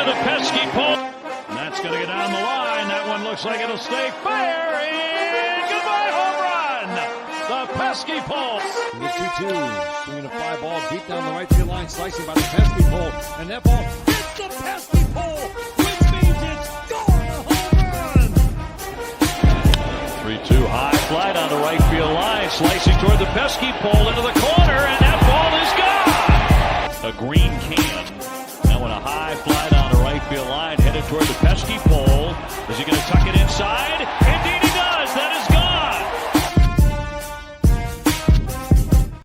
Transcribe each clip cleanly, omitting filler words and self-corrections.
into the pesky pole. And that's going to get down the line. That one looks like it'll stay fair. And goodbye, home run. The pesky pole. The 2-2. Swinging a fly ball deep down the right field line. Slicing by the pesky pole. And that ball hits the pesky pole, which means it's gone. A home run. 3-2 high fly down the right field line. Slicing toward the pesky pole into the corner. And that ball is gone. A green can. That one a high fly down the right field line. Headed toward the pesky pole. Is he going to tuck it inside? Indeed he does. That is gone.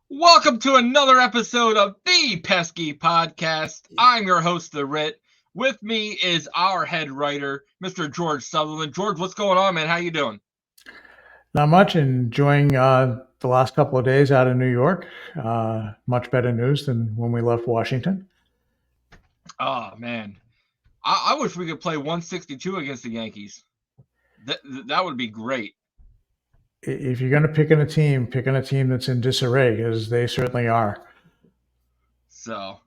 Welcome to another episode of the Pesky Podcast. I'm your host, the Ritt. With me is our head writer, Mr. George Sutherland. George, what's going on, man? How you doing? Not much. Enjoying the last couple of days out of New York. Much better news than when we left Washington. Oh, man. I wish we could play 162 against the Yankees. That would be great. If you're going to pick on a team that's in disarray, as they certainly are. So,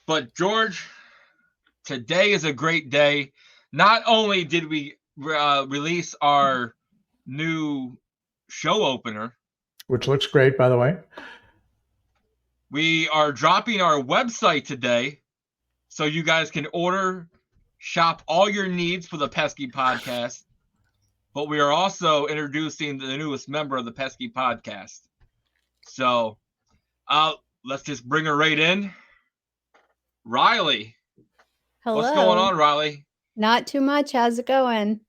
but George, today is a great day. Not only did we release our new show opener, which looks great, by the way. We are dropping our website today, so you guys can shop all your needs for the Pesky Podcast. But we are also introducing the newest member of the Pesky Podcast. So let's just bring her right in. Rylie. Hello. What's going on, Rylie? Not too much. How's it going?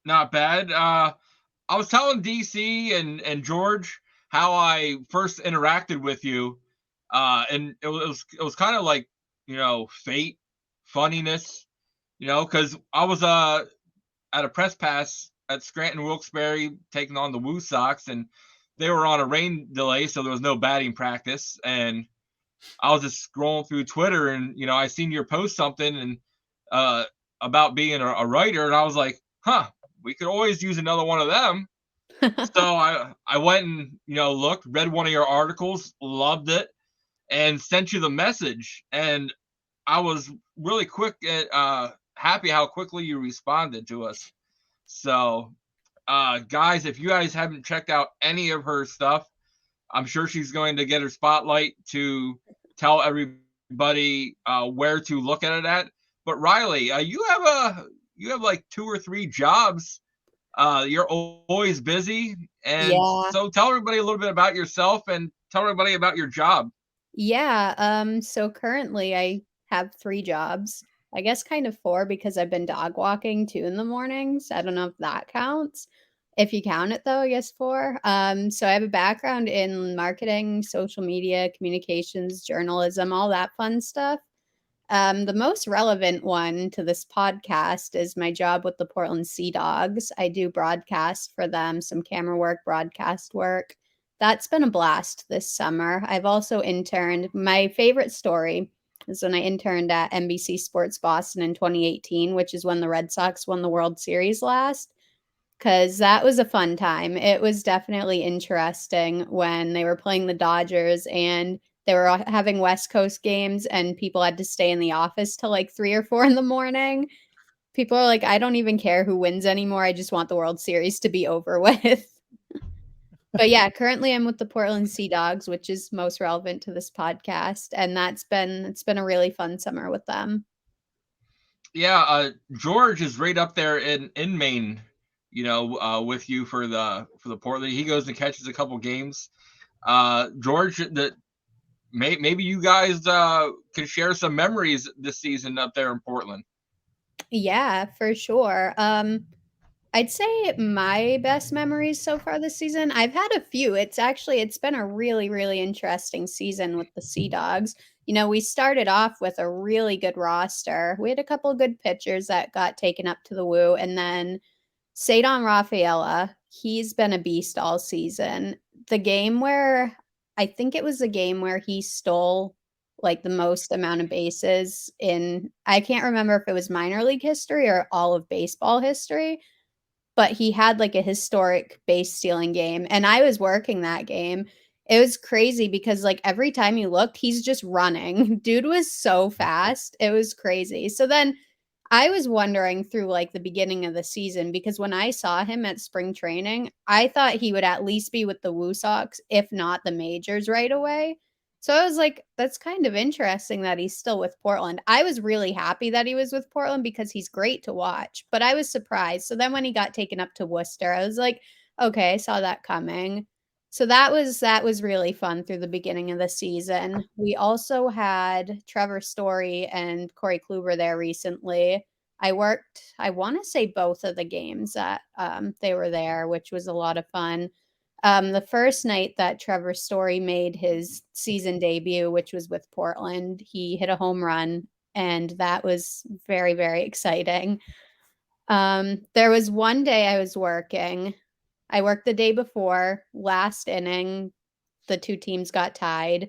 Not bad. I was telling DC and George how I first interacted with you. And it was kind of like, fate, funniness, because I was at a press pass at Scranton Wilkes-Barre taking on the Woo Sox, and they were on a rain delay, so there was no batting practice. And I was just scrolling through Twitter, and I seen your post something and about being a writer, and I was like, we could always use another one of them. So I went and looked, read one of your articles, loved it, and sent you the message. And I was really quick at happy how quickly you responded to us. So guys, if you guys haven't checked out any of her stuff, I'm sure she's going to get her spotlight to tell everybody where to look at it at. But Rylie, you have like 2 or 3 jobs. You're always busy, and So tell everybody a little bit about yourself and tell everybody about your job. So currently I have 3 jobs. I guess kind of 4 because I've been dog walking 2 in the mornings. I don't know if that counts. If you count it, though, I guess 4. So I have a background in marketing, social media, communications, journalism, all that fun stuff. The most relevant one to this podcast is my job with the Portland Sea Dawgs. I do broadcast for them, some camera work, broadcast work. That's been a blast this summer. I've also interned. My favorite story is when I interned at NBC Sports Boston in 2018, which is when the Red Sox won the World Series last, because that was a fun time. It was definitely interesting when they were playing the Dodgers and they were having West Coast games and people had to stay in the office till like 3 or 4 in the morning. People are like, I don't even care who wins anymore. I just want the World Series to be over with. But yeah, currently I'm with the Portland Sea Dawgs, which is most relevant to this podcast. And it's been a really fun summer with them. Yeah, George is right up there in Maine, with you for the Portland. He goes and catches a couple games. George, maybe you guys can share some memories this season up there in Portland. Yeah, for sure. I'd say my best memories so far this season, I've had a few. It's been a really, really interesting season with the Sea Dawgs. We started off with a really good roster. We had a couple of good pitchers that got taken up to the Woo. And then Cedar Rafaela, he's been a beast all season. I think it was the game where he stole like the most amount of bases I can't remember if it was minor league history or all of baseball history. But he had like a historic base stealing game. And I was working that game. It was crazy because, like, every time you looked, he's just running. Dude was so fast. It was crazy. So then I was wondering through, like, the beginning of the season because when I saw him at spring training, I thought he would at least be with the Woo Sox, if not the majors right away. So I was like, that's kind of interesting that he's still with Portland. I was really happy that he was with Portland because he's great to watch, but I was surprised. So then when he got taken up to Worcester, I was like, okay, I saw that coming. So that was really fun through the beginning of the season. We also had Trevor Story and Corey Kluber there recently. I worked, I want to say both of the games that they were there, which was a lot of fun. The first night that Trevor Story made his season debut, which was with Portland, he hit a home run, and that was very, very exciting. There was one day I was working. I worked the day before, last inning, the 2 teams got tied,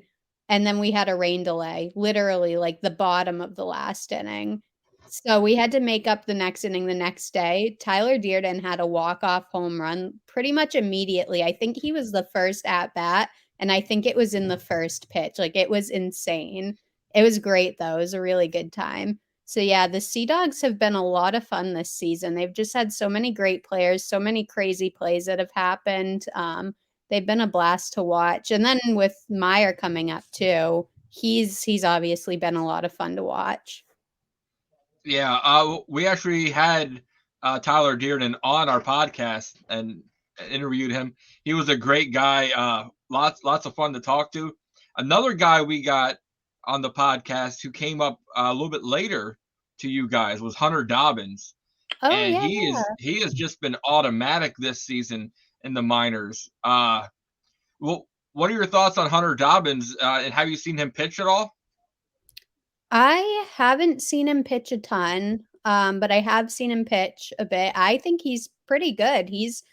and then we had a rain delay, literally, like, the bottom of the last inning. So, we had to make up the next inning the next day. Tyler Dearden had a walk-off home run pretty much immediately. I think he was the first at bat, and I think it was in the first pitch, like, it was insane. It was great, though, it was a really good time. So, yeah, the Sea Dawgs have been a lot of fun this season. They've just had so many great players, so many crazy plays that have happened. They've been a blast to watch. And then with Meyer coming up too, he's obviously been a lot of fun to watch. Yeah, we actually had Tyler Dearden on our podcast and interviewed him. He was a great guy. Lots of fun to talk to. Another guy we got on the podcast who came up a little bit later to you guys was Hunter Dobbins, Oh, and yeah. he has just been automatic this season in the minors. Well, what are your thoughts on Hunter Dobbins? And have you seen him pitch at all? I haven't seen him pitch a ton, but I have seen him pitch a bit. I think he's pretty good. He's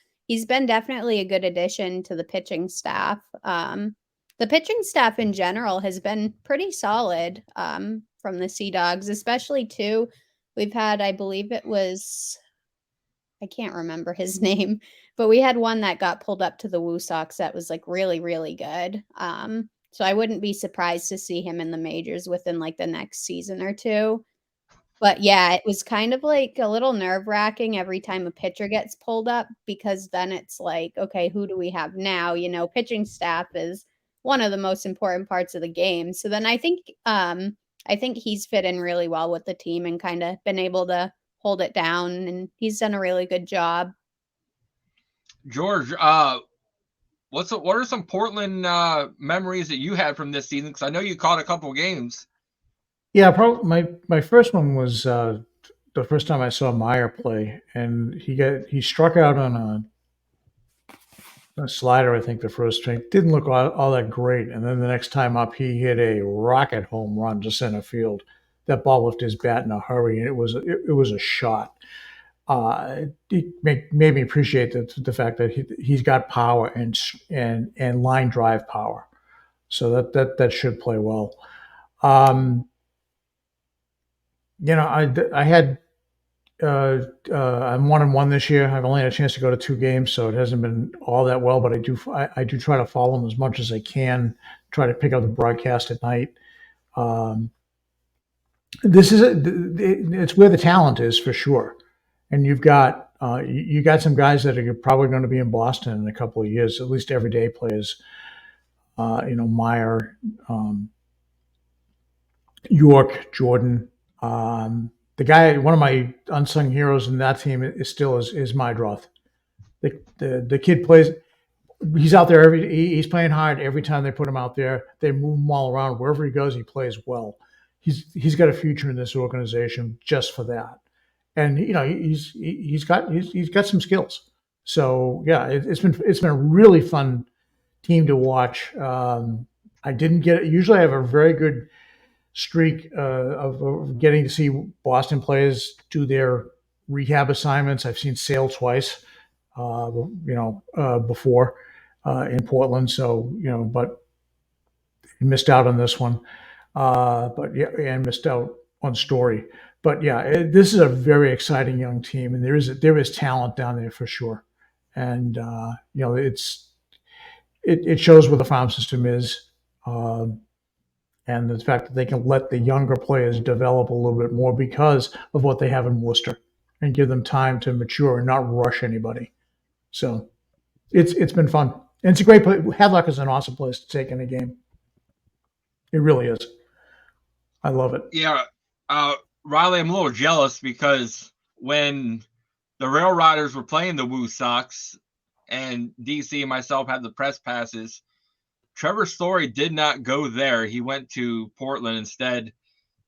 been definitely a good addition to the pitching staff. The pitching staff in general has been pretty solid from the Sea Dawgs, especially too. We've had, I believe it was, I can't remember his name, but we had one that got pulled up to the Woo Sox that was like really, really good. So I wouldn't be surprised to see him in the majors within like the next season or two. But yeah, it was kind of like a little nerve-wracking every time a pitcher gets pulled up because then it's like, okay, who do we have now? You know, pitching staff is one of the most important parts of the game. So then I think he's fit in really well with the team and kind of been able to hold it down, and he's done a really good job. George, what are some Portland memories that you had from this season? Because I know you caught a couple games. Yeah, probably my first one was the first time I saw Meyer play, and he struck out on a slider. I think the first string didn't look all that great, and then the next time up, he hit a rocket home run to center field. That ball left his bat in a hurry, and it was a shot. It made me appreciate the fact that he's got power and line drive power, so that should play well. You know, I had I'm 1-1 this year. I've only had a chance to go to 2 games, so it hasn't been all that well. But I do try to follow them as much as I can. Try to pick up the broadcast at night. This is it's where the talent is for sure, and you got some guys that are probably going to be in Boston in a couple of years, at least everyday players. Meyer, York, Jordan. The guy, one of my unsung heroes in that team is Mydroth. The kid plays. He's out there he's playing hard every time they put him out there. They move him all around. Wherever he goes, he plays well. He's got a future in this organization just for that. And you know he's got some skills. So yeah, it's been a really fun team to watch. I didn't get it. Usually I have a very good streak of getting to see Boston players do rehab assignments. I've seen Sale twice, before in Portland. So, but missed out on this one. But yeah, and missed out on Story. But yeah, this is a very exciting young team, and there is talent down there for sure. And it shows where the farm system is, and the fact that they can let the younger players develop a little bit more because of what they have in Worcester, and give them time to mature and not rush anybody. So it's been fun. And it's a great place. Hadlock is an awesome place to take in a game. It really is. I love it. Yeah, Rylie, I'm a little jealous because when the Rail Riders were playing the Woo Sox and DC and myself had the press passes, Trevor Story did not go there. He went to Portland instead.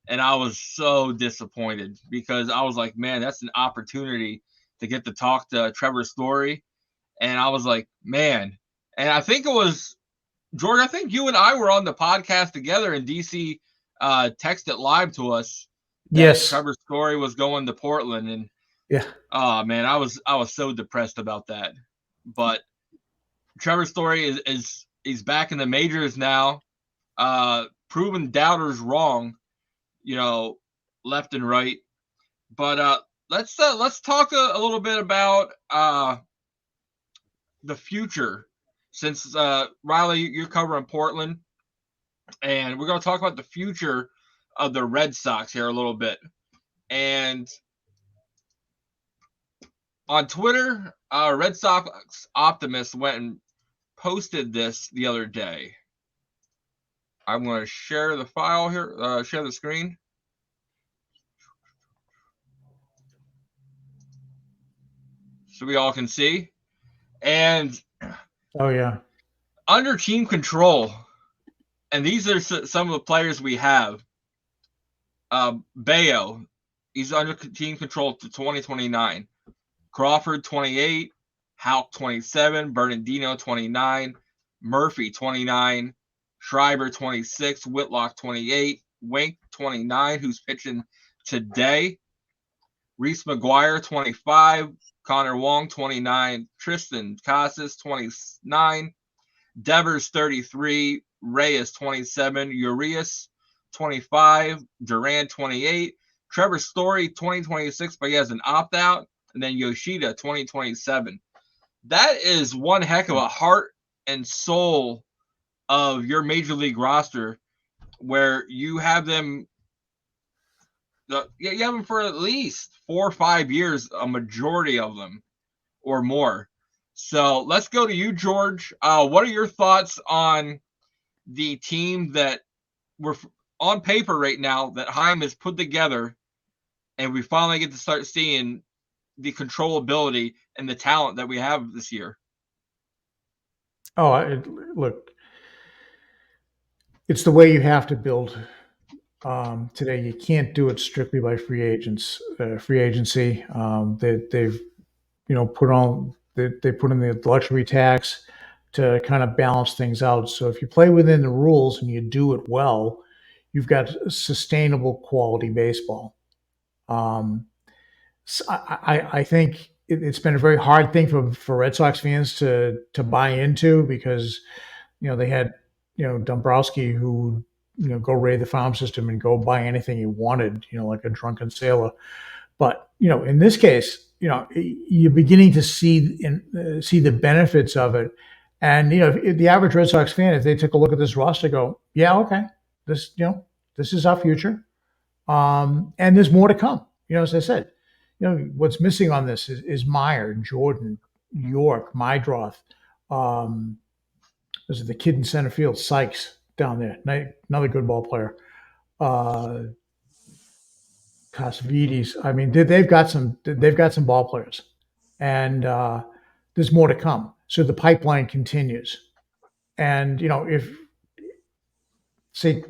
And I was so disappointed because I was like, man, that's an opportunity to get to talk to Trevor Story. And I was like, man. And I think it was, George, I think you and I were on the podcast together, and DC texted live to us that Yes. Trevor Story was going to Portland. And Yeah. oh man, I was so depressed about that. But Trevor Story is he's back in the majors now, proving doubters wrong, left and right. But let's talk a little bit about the future, since Rylie, you're covering Portland, and we're going to talk about the future of the Red Sox here a little bit. And on Twitter, Red Sox Optimist went and posted this the other day. I'm going to share the file here, share the screen. So we all can see. And Oh yeah. under team control, and these are some of the players we have. Bayo, he's under team control to 2029. Crawford, 28. Houck, 27. Bernardino, 29. Murphy, 29. Schreiber, 26. Whitlock, 28. Wink, 29, who's pitching today. Reese McGuire, 25. Connor Wong, 29. Tristan Casas, 29. Devers, 33. Reyes, 27. Urias, 25. Duran, 28. Trevor Story, 2026, but he has an opt-out. And then Yoshida, 2027. That is one heck of a heart and soul of your major league roster, where you have them you have them for at least 4 or 5 years, a majority of them or more. So let's go to you, George. What are your thoughts on the team that we're on paper right now that Chaim has put together, and we finally get to start seeing the controllability and the talent that we have this year? Look, it's the way you have to build today. You can't do it strictly by free agency. They've they put in the luxury tax to kind of balance things out. So if you play within the rules and you do it well, you've got sustainable quality baseball. So I think it's been a very hard thing for Red Sox fans to buy into, because they had Dombrowski, who go raid the farm system and go buy anything he wanted, like a drunken sailor. But in this case, you're beginning to see the benefits of it. And if the average Red Sox fan, if they took a look at this roster, go, yeah, okay, this is our future, and there's more to come. As I said, what's missing on this is Meyer, Jordan, York, Mydroth. There's the kid in center field, Sykes, down there, another good ball player. Casvides. I mean, they've got some ball players, and there's more to come. So the pipeline continues. And if say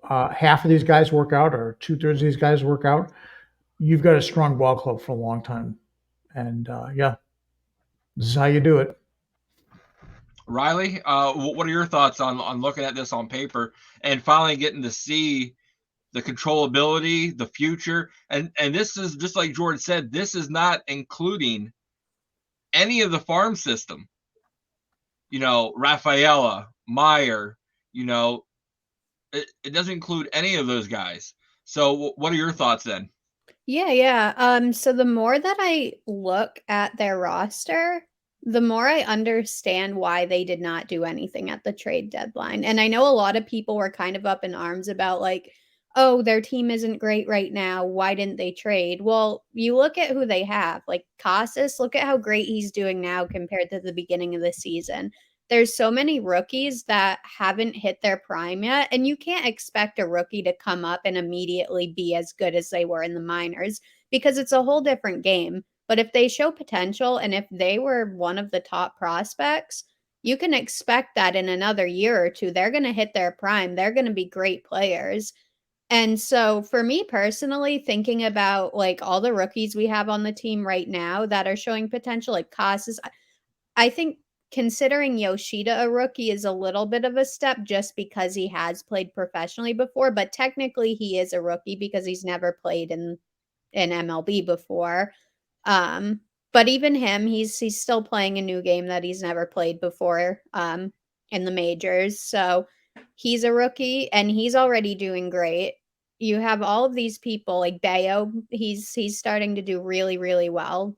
half of these guys work out, or 2/3 of these guys work out, you've got a strong ball club for a long time. And this is how you do it. Rylie, what are your thoughts on looking at this on paper and finally getting to see the controllability, the future? And this is, just like George said, this is not including any of the farm system. Rafaela, Meyer, it doesn't include any of those guys. So what are your thoughts then? Yeah. So the more that I look at their roster, the more I understand why they did not do anything at the trade deadline. And I know a lot of people were kind of up in arms about like, oh, their team isn't great right now. Why didn't they trade? Well, you look at who they have. Like Casas, look at how great he's doing now compared to the beginning of the season. There's so many rookies that haven't hit their prime yet, and you can't expect a rookie to come up and immediately be as good as they were in the minors because it's a whole different game. But if they show potential and if they were one of the top prospects, you can expect that in another year or two, they're going to hit their prime. They're going to be great players. And so for me personally, thinking about like all the rookies we have on the team right now that are showing potential, like Casas, I think considering Yoshida a rookie is a little bit of a step just because he has played professionally before, but technically he is a rookie because he's never played in MLB before. But even him, he's still playing a new game that he's never played before in the majors. So he's a rookie and he's already doing great. You have all of these people like Bayo, he's starting to do really, really well.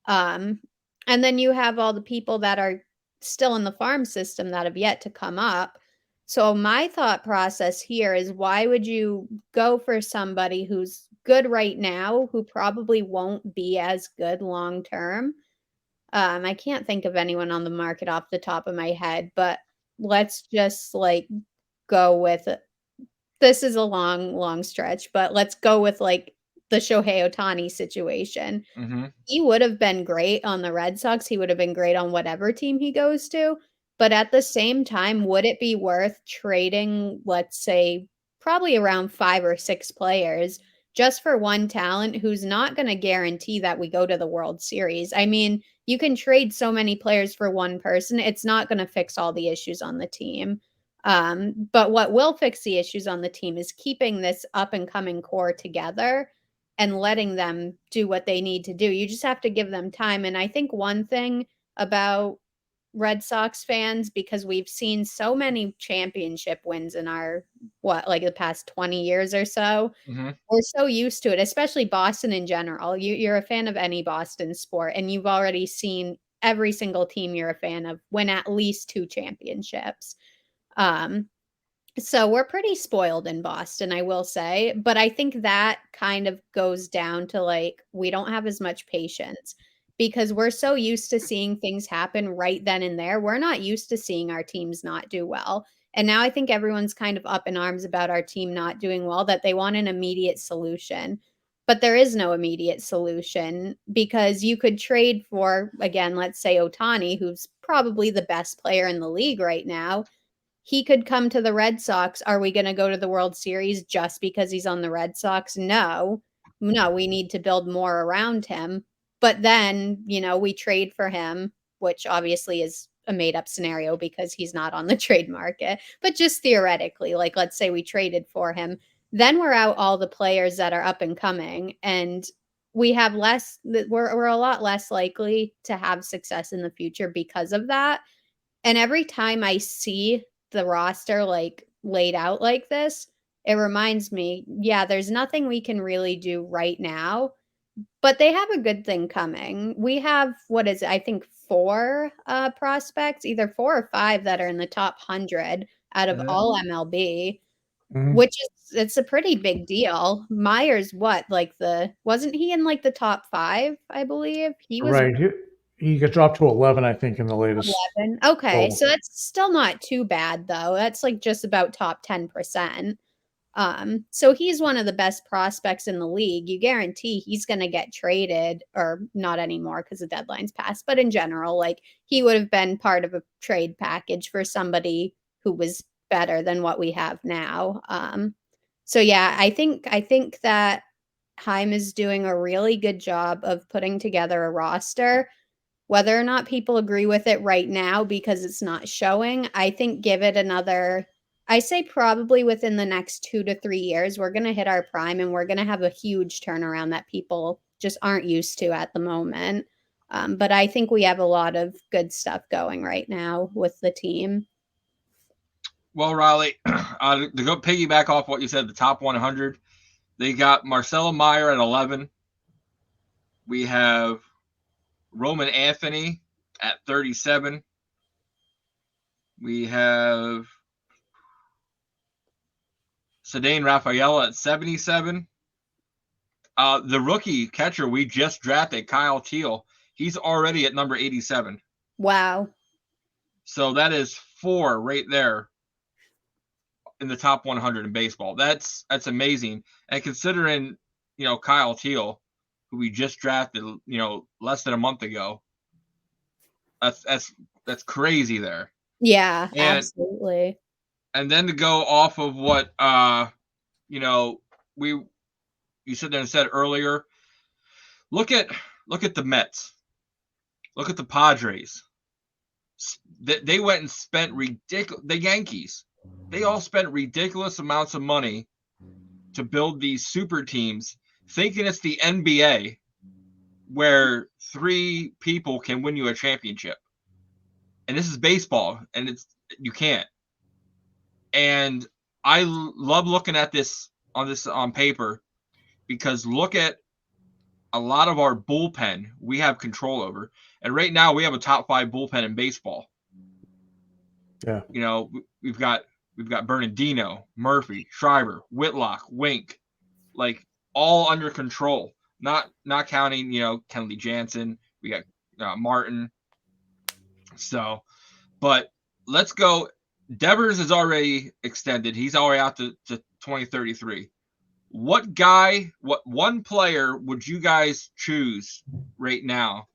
And then you have all the people that are still in the farm system that have yet to come up. So my thought process here is why would you go for somebody who's good right now who probably won't be as good long term? I can't think of anyone on the market off the top of my head, but let's just like go with this is a long stretch, but let's go with like the Shohei Ohtani situation. Mm-hmm. He would have been great on the Red Sox. He would have been great on whatever team he goes to. But at the same time, would it be worth trading, let's say, probably around 5 or 6 players just for one talent who's not going to guarantee that we go to the World Series? I mean, you can trade so many players for one person. It's not going to fix all the issues on the team. But what will fix the issues on the team is keeping this up and coming core together and letting them do what they need to do. You just have to give them time. And I think one thing about Red Sox fans, because we've seen so many championship wins in our, like the past 20 years or so, Mm-hmm. we're so used to it, especially Boston in general. You're a fan of any Boston sport, and you've already seen every single team you're a fan of win at least 2 championships. So we're pretty spoiled in Boston, I will say, but I think that kind of goes down to like we don't have as much patience because we're so used to seeing things happen right then and there. We're not used to seeing our teams not do well. And now I think everyone's kind of up in arms about our team not doing well, that they want an immediate solution. But there is no immediate solution because you could trade for, again, let's say Ohtani, who's probably the best player in the league right now. He could come to the Red Sox. Are we going to go to the World Series just because he's on the Red Sox? No, we need to build more around him. But then, we trade for him, which obviously is a made up scenario because he's not on the trade market. But just theoretically, like let's say we traded for him, then we're out all the players that are up and coming, and we have less. We're a lot less likely to have success in the future because of that. And every time I see the roster like laid out like this, it reminds me, yeah, there's nothing we can really do right now, but they have a good thing coming. We have, what is it? I think 4 prospects, either 4 or 5 that are in the top 100 out of all MLB, which it's a pretty big deal. Myers, wasn't he in like the top 5, I believe? He was Right. He got dropped to 11, I think, in the latest. 11. Okay, poll. so that's still not too bad though. That's like just about top 10%. So he's one of the best prospects in the league. You guarantee he's going to get traded, or not anymore because the deadline's passed, but in general, like he would have been part of a trade package for somebody who was better than what we have now. So yeah, I think that Heim is doing a really good job of putting together a roster. Whether or not people agree with it right now because it's not showing, I think give it another, I say probably within the next 2 to 3 years, we're going to hit our prime and we're going to have a huge turnaround that people just aren't used to at the moment. But I think we have a lot of good stuff going right now with the team. Well, Rylie, to go piggyback off what you said, the top 100, they got Marcelo Meyer at 11. We have Roman Anthony at 37. We have Ceddanne Rafaela at 77. The rookie catcher we just drafted, Kyle Teal, he's already at number 87. Wow. So that is 4 right there in the top 100 in baseball. That's amazing. And considering, Kyle Teal, who we just drafted, less than a month ago, that's crazy there. Yeah, And, absolutely. And then to go off of what you said there and said earlier, look at the Mets. Look at the Padres. They went and spent the Yankees. They all spent ridiculous amounts of money to build these super teams, thinking it's the NBA where 3 people can win you a championship. And this is baseball, and you can't. And I love looking at this on paper, because look at a lot of our bullpen we have control over. And right now we have a top 5 bullpen in baseball. Yeah. We've got Bernardino, Murphy, Schreiber, Whitlock, Wink, like all under control. Not counting, Kenley Jansen. We got Martin. So, but let's go. Devers is already extended. He's already out to 2033. What one player would you guys choose right now?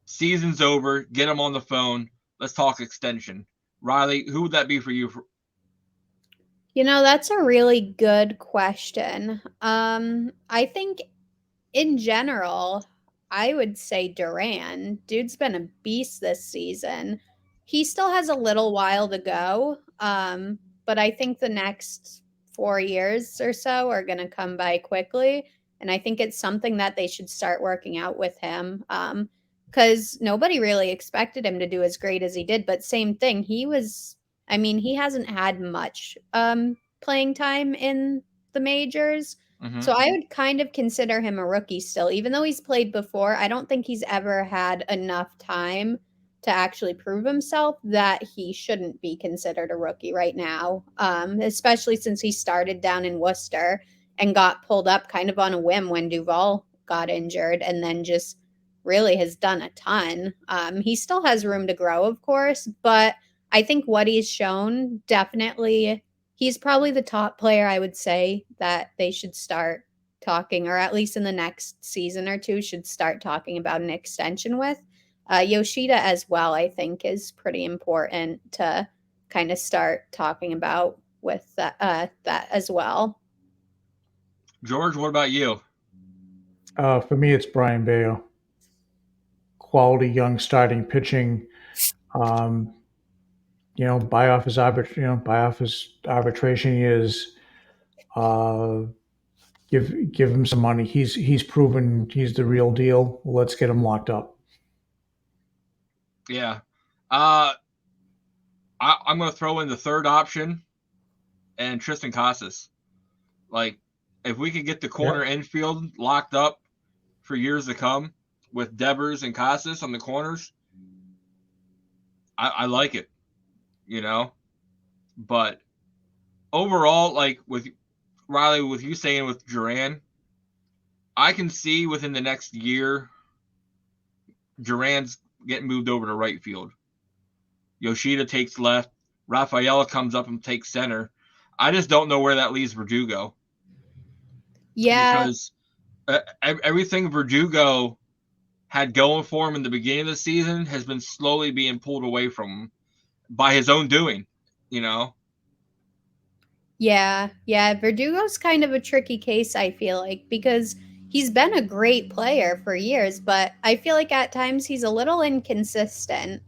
Season's over. Get him on the phone. Let's talk extension. Rylie, who would that be for you? That's a really good question. I think in general, I would say Duran. Dude's been a beast this season. He still has a little while to go, but I think the next 4 years or so are going to come by quickly, and I think it's something that they should start working out with him, because nobody really expected him to do as great as he did, but same thing. He hasn't had much playing time in the majors. Mm-hmm. So I would kind of consider him a rookie still. Even though he's played before, I don't think he's ever had enough time to actually prove himself that he shouldn't be considered a rookie right now, especially since he started down in Worcester and got pulled up kind of on a whim when Duvall got injured, and then just really has done a ton. He still has room to grow, of course, but I think what he's shown, definitely, he's probably the top player I would say that they should start talking, or at least in the next season or 2, should start talking about an extension with. Yoshida as well, I think, is pretty important to kind of start talking about with that as well. George, what about you? For me, it's Brian Bayo. Quality young starting pitching. Buy off his arbitration years. Give him some money. He's proven he's the real deal. Let's get him locked up. Yeah. I'm going to throw in the third option and Tristan Casas. Like, if we could get the corner infield locked up for years to come with Devers and Casas on the corners, I like it, But overall, like with Rylie, with you saying with Duran, I can see within the next year, Duran's getting moved over to right field. Yoshida takes left. Rafaela comes up and takes center. I just don't know where that leaves Verdugo. Yeah. Because everything Verdugo had going for him in the beginning of the season has been slowly being pulled away from him by his own doing, Yeah. Verdugo's kind of a tricky case, I feel like, because he's been a great player for years, but I feel like at times he's a little inconsistent.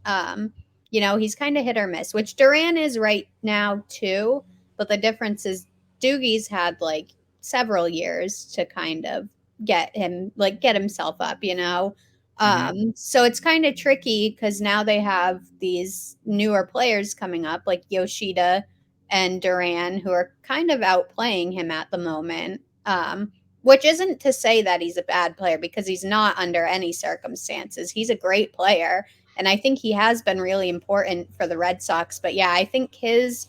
He's kind of hit or miss, which Duran is right now too. But the difference is Doogie's had like several years to kind of get himself up, So it's kind of tricky because now they have these newer players coming up like Yoshida and Duran, who are kind of outplaying him at the moment. which isn't to say that he's a bad player, because he's not under any circumstances. He's a great player, and I think he has been really important for the Red Sox. But yeah, I think his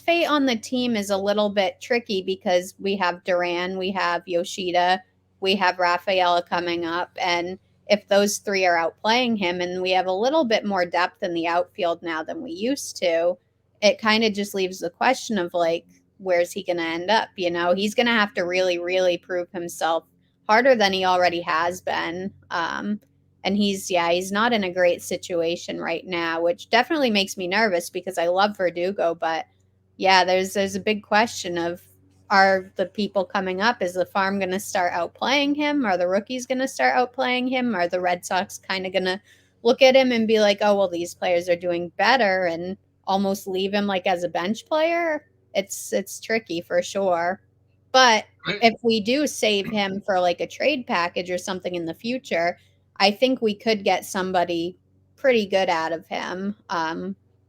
fate on the team is a little bit tricky because we have Duran, we have Yoshida, we have Rafaela coming up, and if those three are outplaying him, and we have a little bit more depth in the outfield now than we used to, it kind of just leaves the question of like, where's he going to end up? You know, he's going to have to really, really prove himself harder than he already has been. And he's not in a great situation right now, which definitely makes me nervous because I love Verdugo. But yeah, there's a big question of, are the people coming up, is the farm going to start outplaying him? Are the rookies going to start outplaying him? Are the Red Sox kind of going to look at him and be like, oh, well, these players are doing better, and almost leave him like as a bench player? It's tricky for sure. But if we do save him for like a trade package or something in the future, I think we could get somebody pretty good out of him.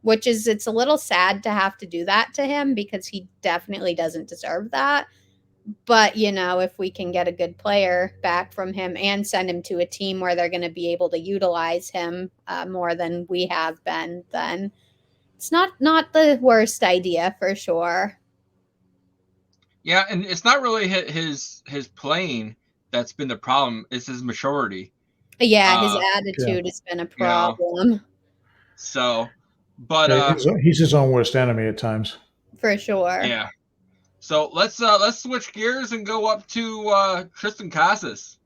Which is, it's a little sad to have to do that to him because he definitely doesn't deserve that. But, you know, if we can get a good player back from him and send him to a team where they're going to be able to utilize him more than we have been, then it's not the worst idea for sure. Yeah, and it's not really his playing that's been the problem. It's his maturity. Yeah, his attitude has been a problem. You know, so, but he's his own worst enemy at times. For sure. Yeah. So let's switch gears and go up to Triston Casas.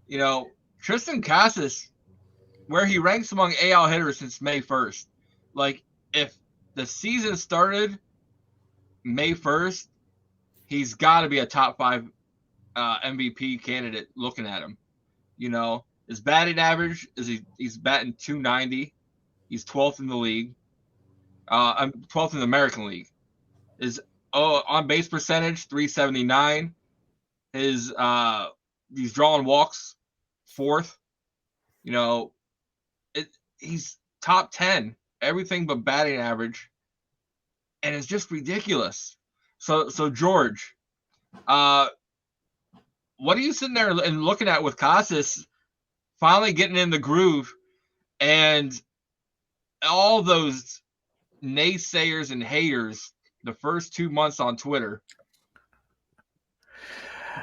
You know, Triston Casas, where he ranks among AL hitters since May 1st. Like, if the season started May 1st, he's got to be a top 5 MVP candidate looking at him. You know, his batting average he's batting .290. He's 12th in the league. 12th in the American League. His on base percentage .379. His he's drawing walks 4th. You know, he's top 10 everything but batting average, and it's just ridiculous. So George, what are you sitting there and looking at with Casas finally getting in the groove, and all those naysayers and haters the first 2 months on Twitter,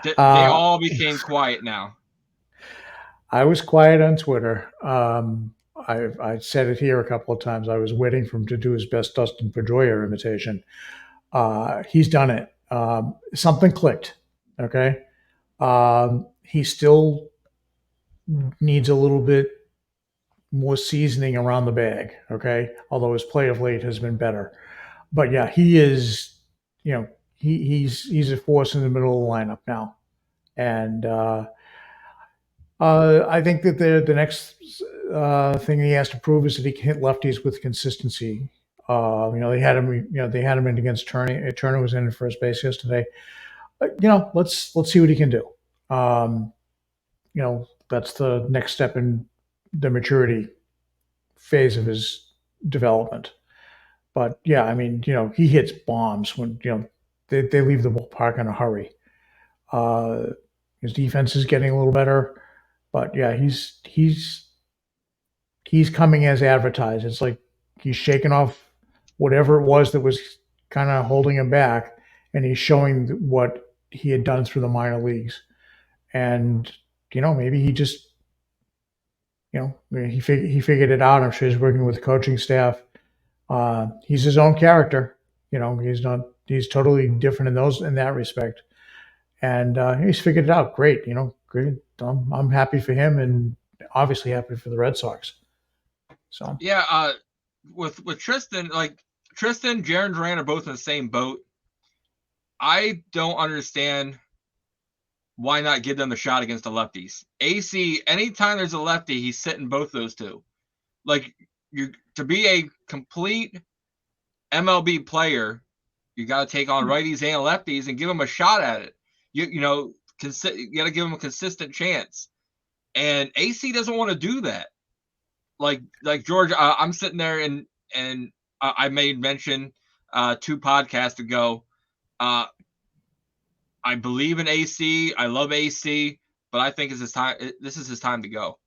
they all became quiet now? I was quiet on Twitter. I said it here a couple of times. I was waiting for him to do his best Dustin Pedroia imitation. He's done it. Something clicked. Okay. He still needs a little bit more seasoning around the bag. Okay. Although his play of late has been better. But yeah, he is, you know, he's a force in the middle of the lineup now. And I think that the next thing he has to prove is that he can hit lefties with consistency. You know, they had him in against Turner. Turner was in at first base yesterday. You know, let's see what he can do. You know, that's the next step in the maturity phase of his development. But yeah, I mean, you know, he hits bombs when, you know, they leave the ballpark in a hurry. His defense is getting a little better, but yeah, he's coming as advertised. It's like he's shaking off whatever it was that was kind of holding him back, and he's showing what he had done through the minor leagues. And you know, maybe he just, you know, he figured it out. I'm sure he's working with the coaching staff. He's his own character. You know, he's totally different in that respect. And he's figured it out. Great. You know, great. I'm happy for him, and obviously happy for the Red Sox. So yeah, with Triston, like Triston, Jarren Duran are both in the same boat. I don't understand why not give them a shot against the lefties. AC, anytime there's a lefty, he's sitting both those two. Like, to be a complete MLB player, you got to take on righties and lefties and give them a shot at it. You know, you got to give them a consistent chance. And AC doesn't want to do that. Like George, I'm sitting there and I made mention 2 podcasts ago. I believe in AC. I love AC, but I think it's his time. This is his time to go.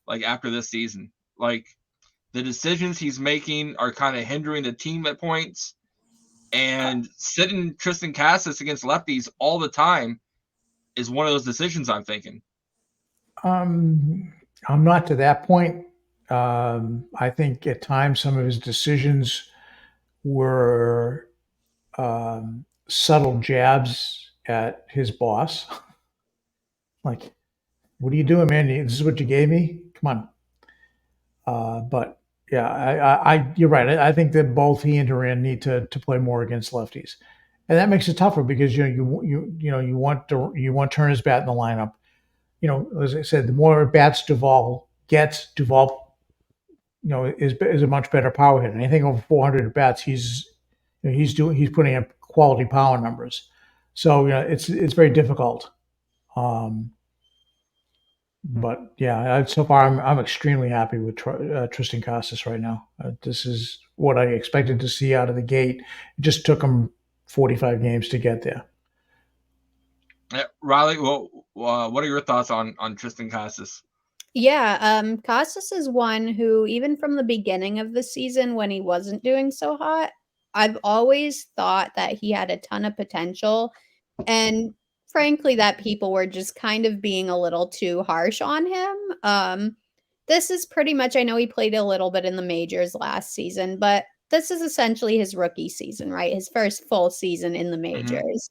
Like after this season, like the decisions he's making are kind of hindering the team at points, and sitting Tristan Cassis against lefties all the time is one of those decisions I'm thinking. I'm not to that point. I think at times some of his decisions were subtle jabs at his boss. Like, what are you doing, man? This is what you gave me? Come on. But yeah, you're right. I think that both he and Duran need to play more against lefties, and that makes it tougher because you want Turner's bat in the lineup. As I said, the more bats Duvall gets, Duvall, is a much better power hitter. Anything over 400 at bats, he's putting up quality power numbers. So it's very difficult. But yeah, so far I'm extremely happy with Tristan Casas right now. This is what I expected to see out of the gate. It just took him 45 games to get there. Rylie, well, what are your thoughts on Tristan Casas? Yeah, Casas is one who, even from the beginning of the season when he wasn't doing so hot, I've always thought that he had a ton of potential. And frankly, that people were just kind of being a little too harsh on him. This is pretty much, I know he played a little bit in the majors last season, but this is essentially his rookie season, right? His first full season in the majors.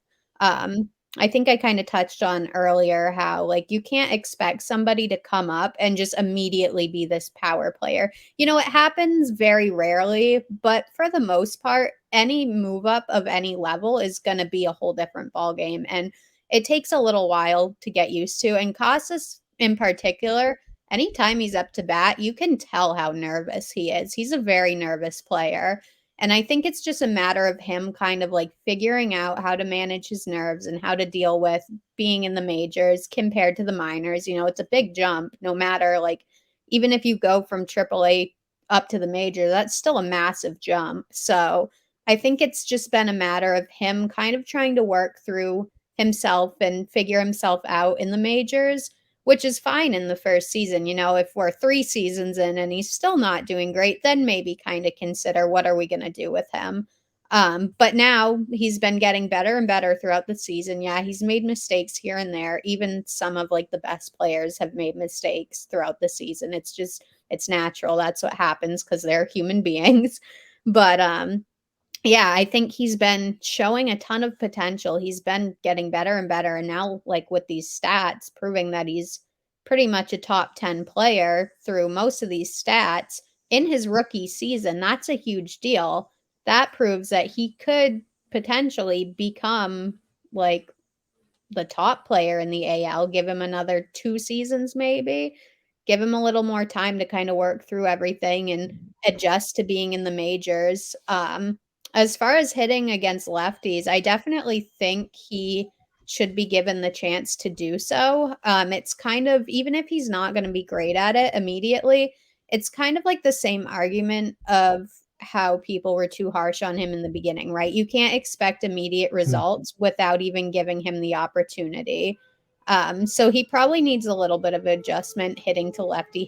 I think I kind of touched on earlier how, like, you can't expect somebody to come up and just immediately be this power player. It happens very rarely, but for the most part, any move up of any level is going to be a whole different ball game, and it takes a little while to get used to. And Casas in particular, anytime he's up to bat, you can tell how nervous he is. He's a very nervous player. And I think it's just a matter of him kind of like figuring out how to manage his nerves and how to deal with being in the majors compared to the minors. It's a big jump, no matter, like, even if you go from AAA up to the major, that's still a massive jump. So I think it's just been a matter of him kind of trying to work through himself and figure himself out in the majors, which is fine in the first season. If we're 3 seasons in and he's still not doing great, then maybe kind of consider what are we going to do with him. But now he's been getting better and better throughout the season. Yeah, he's made mistakes here and there. Even some of like the best players have made mistakes throughout the season. It's natural. That's what happens because they're human beings. But yeah, I think he's been showing a ton of potential. He's been getting better and better. And now, like, with these stats proving that he's pretty much a top 10 player through most of these stats in his rookie season, that's a huge deal. That proves that he could potentially become like the top player in the AL. Give him another 2 seasons, maybe. Give him a little more time to kind of work through everything and adjust to being in the majors. As far as hitting against lefties, I definitely think he should be given the chance to do so. It's kind of, even if he's not going to be great at it immediately, it's kind of like the same argument of how people were too harsh on him in the beginning, right? You can't expect immediate results without even giving him the opportunity. So he probably needs a little bit of adjustment hitting to lefty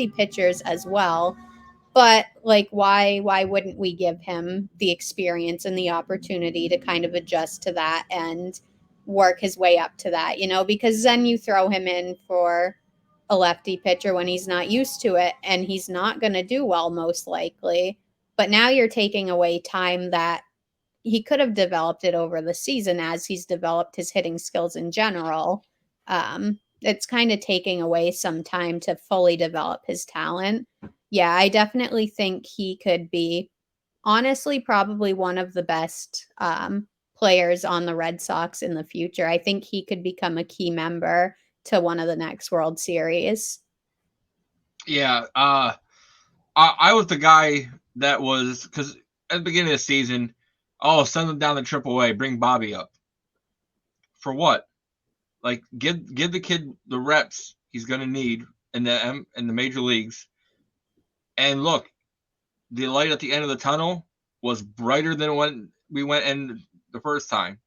pitchers as well. But like, why wouldn't we give him the experience and the opportunity to kind of adjust to that and work his way up to that, because then you throw him in for a lefty pitcher when he's not used to it and he's not going to do well, most likely. But now you're taking away time that he could have developed it over the season as he's developed his hitting skills in general. It's kind of taking away some time to fully develop his talent. Yeah, I definitely think he could be, honestly, probably one of the best players on the Red Sox in the future. I think he could become a key member to one of the next World Series. Yeah, I was the guy that was, because at the beginning of the season, send him down to AAA, bring Bobby up. For what? Like, give the kid the reps he's going to need in the major leagues. And look, the light at the end of the tunnel was brighter than when we went in the first time.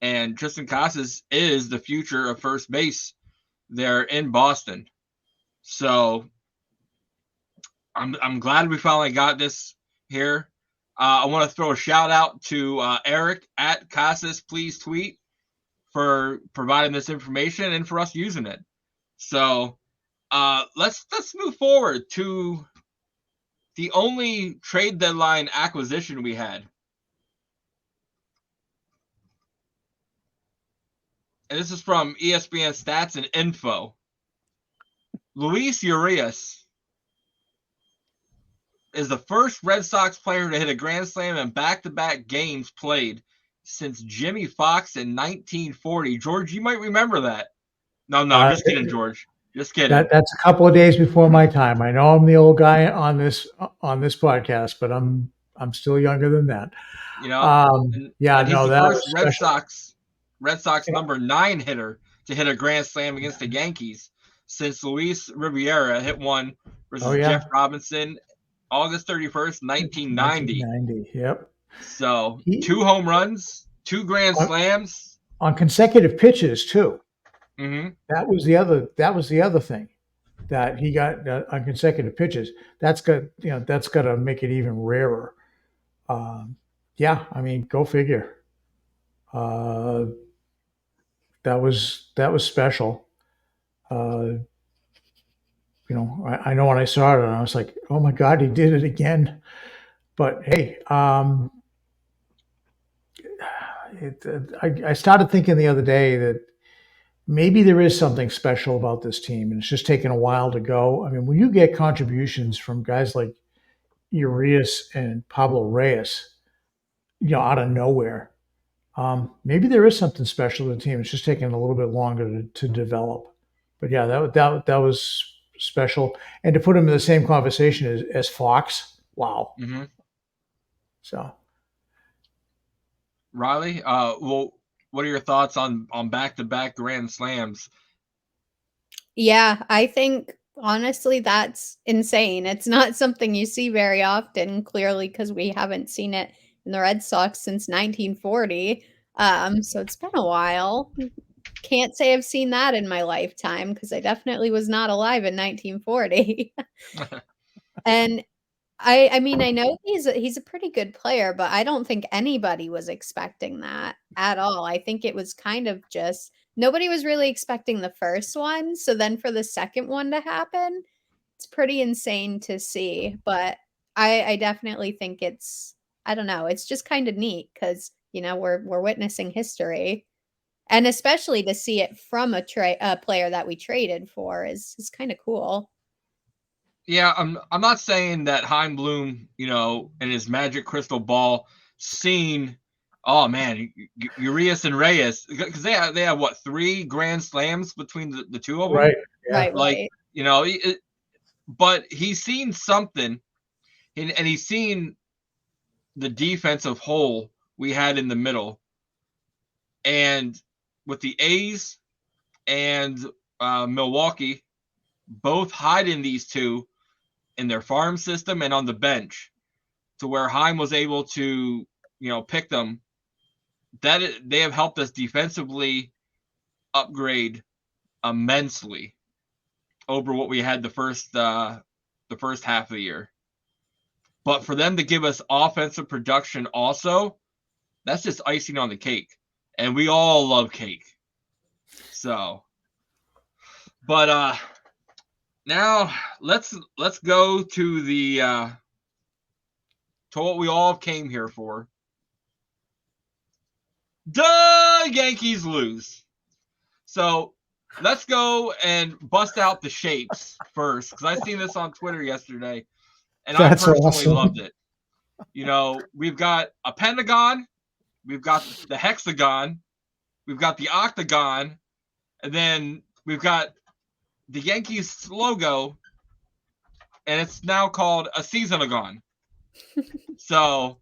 And Tristan Casas is the future of first base there in Boston. So I'm glad we finally got this here. I want to throw a shout out to Eric at Casas, please tweet, for providing this information and for us using it. So let's move forward to the only trade deadline acquisition we had. And this is from ESPN Stats and Info. Luis Urias is the first Red Sox player to hit a grand slam in back-to-back games played since Jimmy Fox in 1940. George, you might remember that. No, just kidding, George. Just kidding. That's a couple of days before my time. I know I'm the old guy on this podcast, but I'm still younger than that. You know, and he's the that first was Red Sox number 9 hitter to hit a grand slam against the Yankees since Luis Riviera hit one versus Jeff Robinson August 31st, 1990. Yep. So 2 home runs, 2 grand slams on consecutive pitches too. Mm-hmm. That was the other thing that he got on consecutive pitches. That's got to make it even rarer. I mean, go figure. That was special. I know when I saw it, I was like, oh my God, he did it again. But hey, I started thinking the other day that maybe there is something special about this team, and it's just taken a while to go. I mean, when you get contributions from guys like Urias and Pablo Reyes, out of nowhere, maybe there is something special to the team. It's just taking a little bit longer to develop. But yeah, that was special, and to put him in the same conversation as Fox, wow. Mm-hmm. So, Rylie, what are your thoughts on back-to-back grand slams? Yeah, I think honestly that's insane. It's not something you see very often, clearly, because we haven't seen it in the Red Sox since 1940. So it's been a while. Can't say I've seen that in my lifetime because I definitely was not alive in 1940. And I mean, I know he's a pretty good player, but I don't think anybody was expecting that at all. I think it was kind of just nobody was really expecting the first one. So then for the second one to happen, it's pretty insane to see. But I definitely think I don't know, it's just kind of neat because, we're witnessing history. And especially to see it from a player that we traded for is kind of cool. Yeah, I'm not saying that Chaim Bloom, in his magic crystal ball, seen, oh man, Urias and Reyes, because they have what, 3 grand slams between the two of them, right? Yeah. Like but he's seen something, and he's seen the defensive hole we had in the middle, and with the A's and Milwaukee both hiding these two in their farm system and on the bench, to where Chaim was able to, pick them, they have helped us defensively upgrade immensely over what we had the first half of the year. But for them to give us offensive production also, that's just icing on the cake. And we all love cake. So, but now let's go to to what we all came here for. The Yankees lose. So let's go and bust out the shapes first, because I seen this on Twitter yesterday, and I personally loved it. We've got a pentagon, we've got the hexagon, we've got the octagon, and then we've got the Yankees logo, and it's now called a seasonagon. So,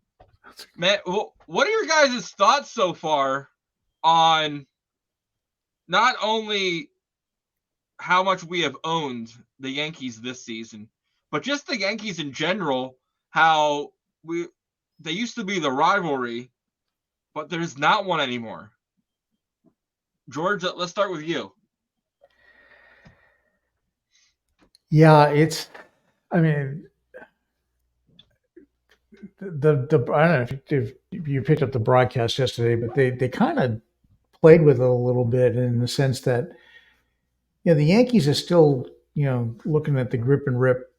man, what are your guys' thoughts so far on not only how much we have owned the Yankees this season, but just the Yankees in general, how they used to be the rivalry, but there's not one anymore. George, let's start with you. Yeah, I mean, I don't know if you picked up the broadcast yesterday, but they kind of played with it a little bit in the sense that, the Yankees are still, looking at the grip and rip,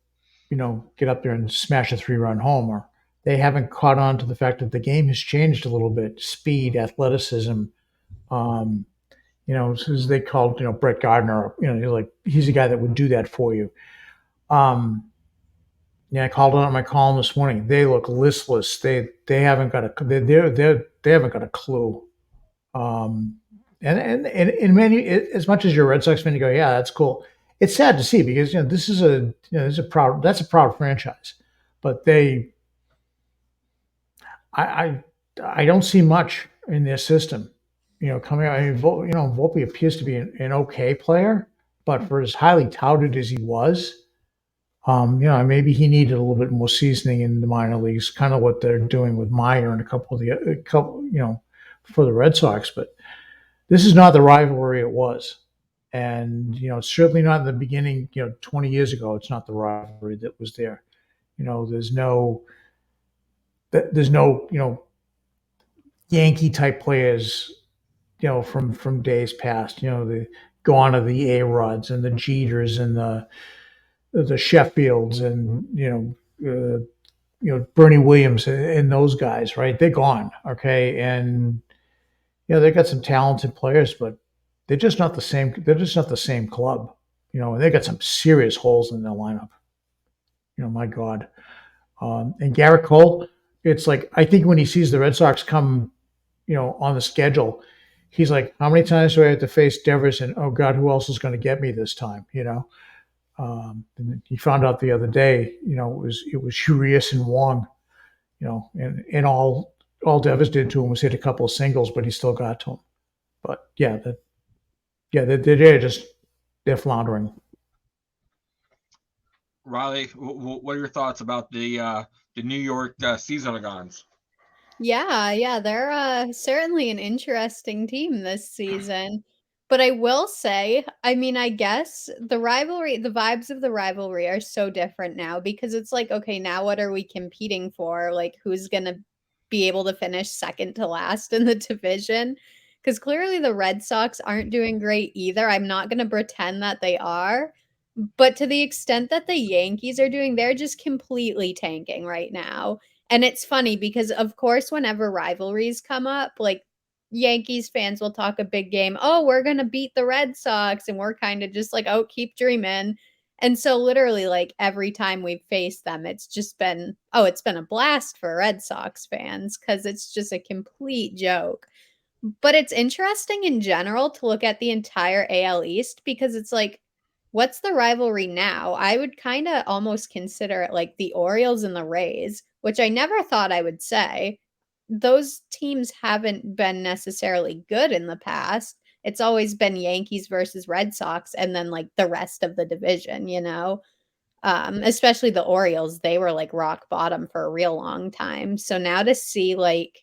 get up there and smash a 3-run homer. They haven't caught on to the fact that the game has changed a little bit. Speed, athleticism, um, as they called, Brett Gardner, he's a guy that would do that for you. Yeah, I called it on my column this morning. They look listless. They haven't got a they haven't got a clue. Um, and in many, as much as you're a Red Sox fan, you go, yeah, that's cool. It's sad to see because this is that's a proud franchise, but I I don't see much in their system. Coming out. I mean, Volpe appears to be an okay player, but for as highly touted as he was, maybe he needed a little bit more seasoning in the minor leagues, kind of what they're doing with Meyer and a couple, for the Red Sox. But this is not the rivalry it was. And, it's certainly not in the beginning, 20 years ago, it's not the rivalry that was there. There's no, Yankee type players, from days past, the gone are the A-Rods and the Jeters and the Sheffields and Bernie Williams and those guys, right? They're gone, okay, and they got some talented players, but they're just not the same. They're just not the same club, and they got some serious holes in their lineup. My God, and Garrett Cole, it's like I think when he sees the Red Sox come, on the schedule, he's like, how many times do I have to face Devers? And oh God, who else is going to get me this time? And he found out the other day, it was Urias and Wong, and all Devers did to him was hit a couple of singles, but he still got to him. But they're floundering. Rylie, what are your thoughts about the New York Sea Dawgs? Yeah, they're certainly an interesting team this season. But I will say, I mean, I guess the vibes of the rivalry are so different now because it's like, okay, now what are we competing for? Like, who's going to be able to finish second to last in the division? Because clearly the Red Sox aren't doing great either. I'm not going to pretend that they are. But to the extent that the Yankees are doing, they're just completely tanking right now. And it's funny because, of course, whenever rivalries come up, like Yankees fans will talk a big game. Oh, we're going to beat the Red Sox. And we're kind of just like, oh, keep dreaming. And so, literally, like every time we've faced them, it's been a blast for Red Sox fans because it's just a complete joke. But it's interesting in general to look at the entire AL East because it's like, what's the rivalry now? I would kind of almost consider it like the Orioles and the Rays, which I never thought I would say. Those teams haven't been necessarily good in the past. It's always been Yankees versus Red Sox and then like the rest of the division, especially the Orioles. They were like rock bottom for a real long time. So now to see like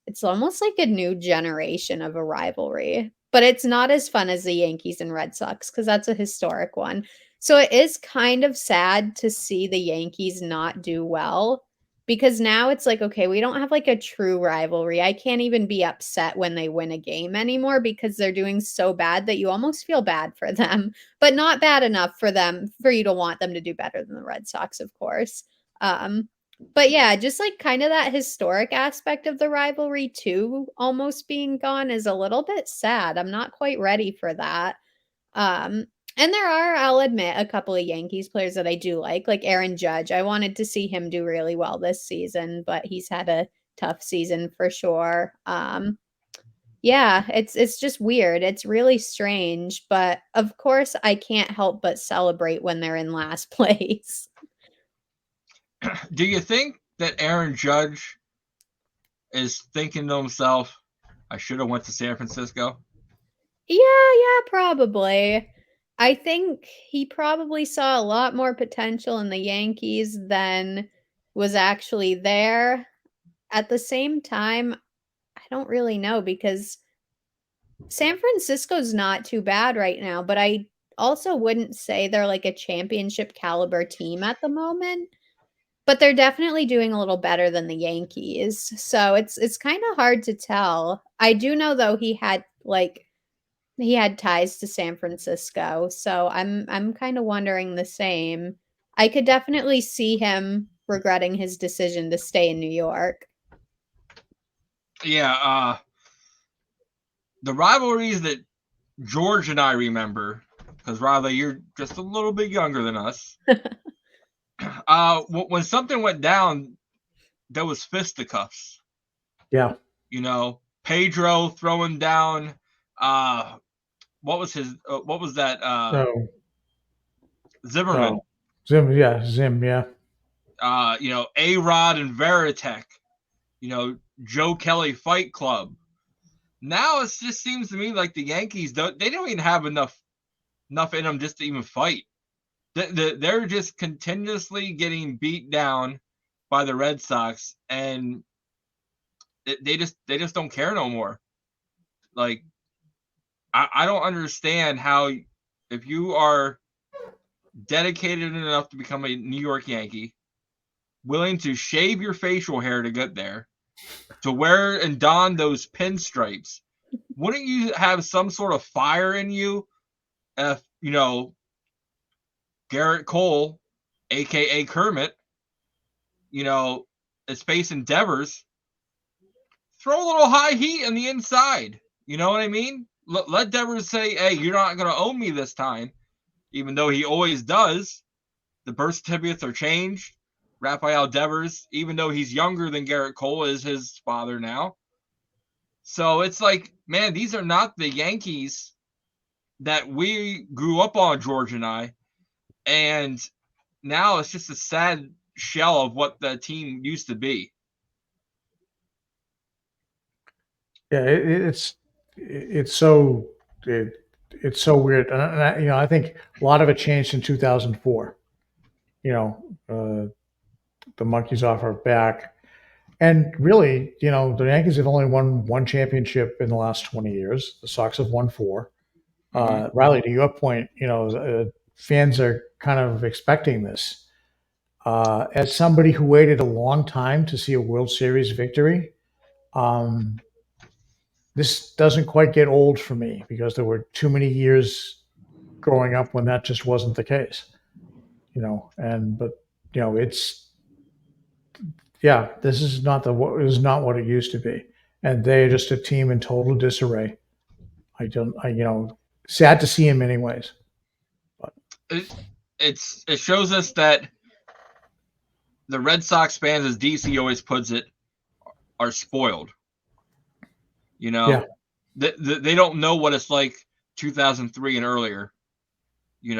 it's almost like a new generation of a rivalry, but it's not as fun as the Yankees and Red Sox because that's a historic one. So it is kind of sad to see the Yankees not do well because now it's like, okay, we don't have like a true rivalry. I can't even be upset when they win a game anymore because they're doing so bad that you almost feel bad for them, but not bad enough for you to want them to do better than the Red Sox, of course. But yeah, just like kind of that historic aspect of the rivalry too, almost being gone is a little bit sad. I'm not quite ready for that. And there are, I'll admit, a couple of Yankees players that I do like Aaron Judge. I wanted to see him do really well this season, but he's had a tough season for sure. Yeah, it's just weird. It's really strange, but of course I can't help but celebrate when they're in last place. Do you think that Aaron Judge is thinking to himself, I should have went to San Francisco? Yeah, probably. I think he probably saw a lot more potential in the Yankees than was actually there. At the same time, I don't really know because San Francisco's not too bad right now, but I also wouldn't say they're like a championship caliber team at the moment. But they're definitely doing a little better than the Yankees. So it's kind of hard to tell. I do know though he had ties to San Francisco. So I'm kind of wondering the same. I could definitely see him regretting his decision to stay in New York. Yeah, the rivalries that George and I remember, because Rylie, you're just a little bit younger than us. When something went down, there was fisticuffs. Yeah. You know, Pedro throwing down. What was that? Zimmerman. Zim. Yeah. You know, A-Rod and Veritek. You know, Joe Kelly Fight Club. Now it just seems to me like the Yankees don't even have enough in them just to even fight. They're just continuously getting beat down by the Red Sox, and they just don't care no more. Like, I don't understand how, if you are dedicated enough to become a New York Yankee, willing to shave your facial hair to get there, to wear and don those pinstripes, wouldn't you have some sort of fire in you if, you know, Garrett Cole, a.k.a. Kermit, you know, is facing Devers, throw a little high heat on the inside. You know what I mean? Let Devers say, hey, you're not going to own me this time, even though he always does. The birth certificates are changed. Rafael Devers, even though he's younger than Garrett Cole, is his father now. So it's like, man, these are not the Yankees that we grew up on, George and I. And now it's just a sad shell of what the team used to be. Yeah, it's so weird, and I think a lot of it changed in 2004. The monkeys off our back, and really, the Yankees have only won one championship in the last 20 years. The Sox have won 4. Rylie, to your point, fans are kind of expecting this. As somebody who waited a long time to see a World Series victory, this doesn't quite get old for me because there were too many years growing up when that just wasn't the case. This is not what it used to be, and they're just a team in total disarray. Sad to see in many ways. But it shows us that the Red Sox fans, as DC always puts it, are spoiled. They don't know what it's like 2003 and earlier. They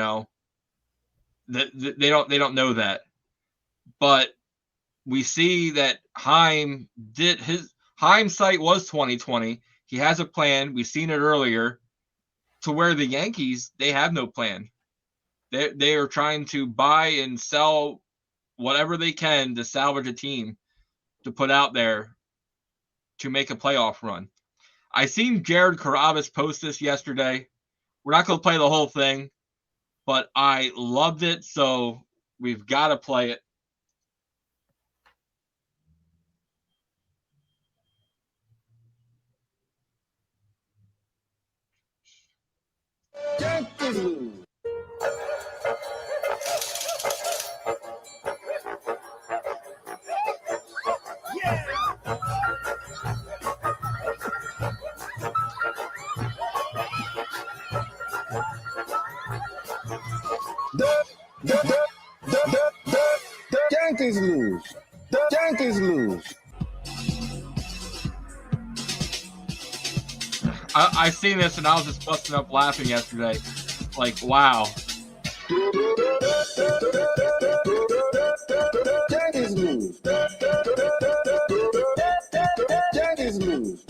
don't know that. But we see that Heim's site was 2020. He has a plan. We've seen it earlier. To where the Yankees, they have no plan. They are trying to buy and sell whatever they can to salvage a team to put out there to make a playoff run. I seen Jared Carabas post this yesterday. We're not going to play the whole thing, but I loved it, so we've got to play it. Yankees lose. The Yankees lose. I seen this and I was just busting up laughing yesterday. Like, wow. Yankees lose. Yankees lose.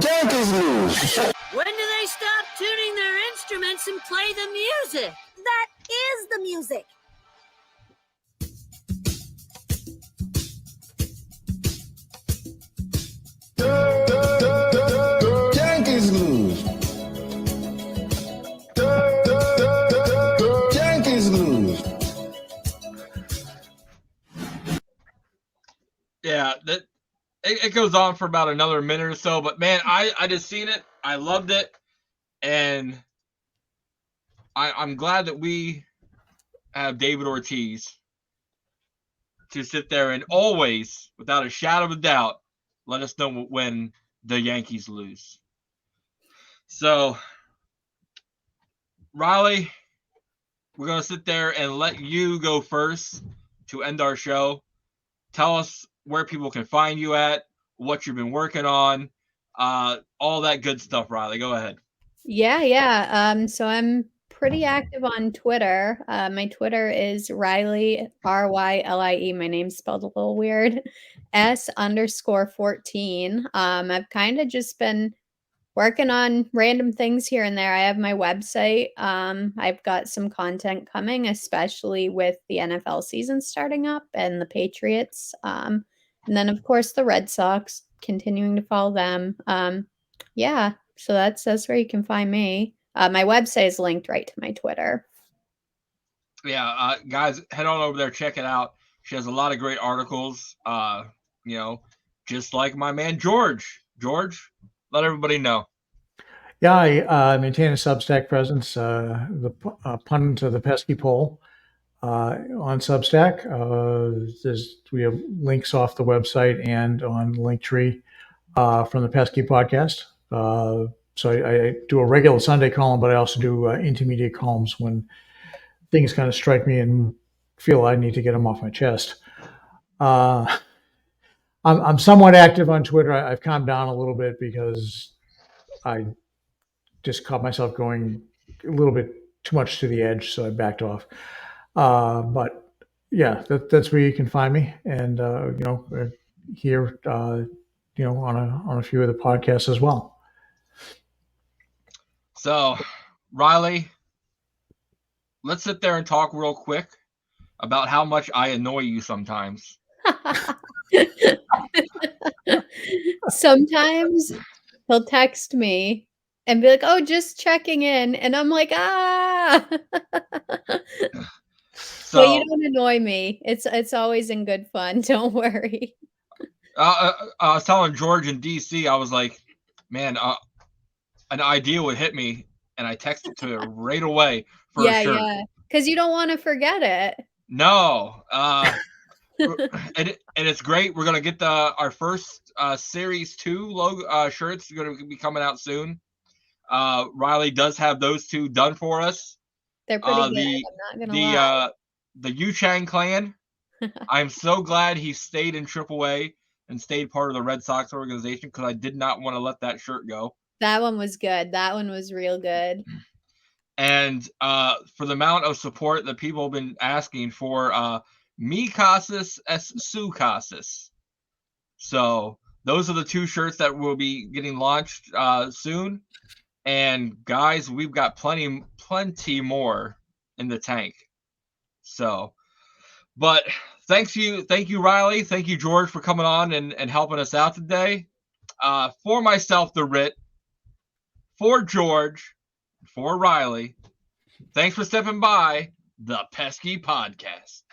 Yankees lose. When do they they stop tuning their instruments and play the music? That is the music. Yankees lose. Yankees lose. Yeah, it goes on for about another minute or so, but man, I just seen it. I loved it, and I'm glad that we have David Ortiz to sit there and always, without a shadow of a doubt, let us know when the Yankees lose. So, Rylie, we're going to sit there and let you go first to end our show. Tell us where people can find you at, what you've been working on, all that good stuff, Rylie. Go ahead. Yeah. So I'm pretty active on Twitter. My Twitter is Rylie, Rylie. My name's spelled a little weird. S_14. I've kind of just been working on random things here and there. I have my website. I've got some content coming, especially with the NFL season starting up and the Patriots. And then, of course, the Red Sox, continuing to follow them. Yeah, so that's where you can find me. My website is linked right to my Twitter. Yeah, guys, head on over there, check it out. She has a lot of great articles, just like my man George. George, let everybody know. Yeah, I maintain a Substack presence, the pundit of the Pesky Poll on Substack. We have links off the website and on Linktree from the Pesky Podcast. So I do a regular Sunday column, but I also do intermediate columns when things kind of strike me and feel I need to get them off my chest. I'm somewhat active on Twitter. I've calmed down a little bit because I just caught myself going a little bit too much to the edge, so I backed off. But yeah, that's where you can find me, and here, on a few of the podcasts as well. So, Rylie, let's sit there and talk real quick about how much I annoy you sometimes. Sometimes he'll text me and be like, "Oh, just checking in," and I'm like, "Ah." So, Well, you don't annoy me. It's always in good fun. Don't worry. I was telling George in DC, I was like, man, an idea would hit me, and I texted to her right away for a shirt. Yeah, because you don't want to forget it. No, and it's great. We're gonna get our first Series 2 logo shirts. Going to be coming out soon. Rylie does have those two done for us. They're pretty good. I'm not gonna lie. The Yu Chang clan. I'm so glad he stayed in AAA and stayed part of the Red Sox organization, because I did not want to let that shirt go. That one was good. That one was real good. And for the amount of support that people have been asking for, Mi Casas es Su Casas. So those are the two shirts that will be getting launched soon. And guys, we've got plenty more in the tank. So, but thank you, Rylie. Thank you, George, for coming on and helping us out today. For myself, the Ritt, for George, for Rylie, thanks for stepping by the Pesky Podcast.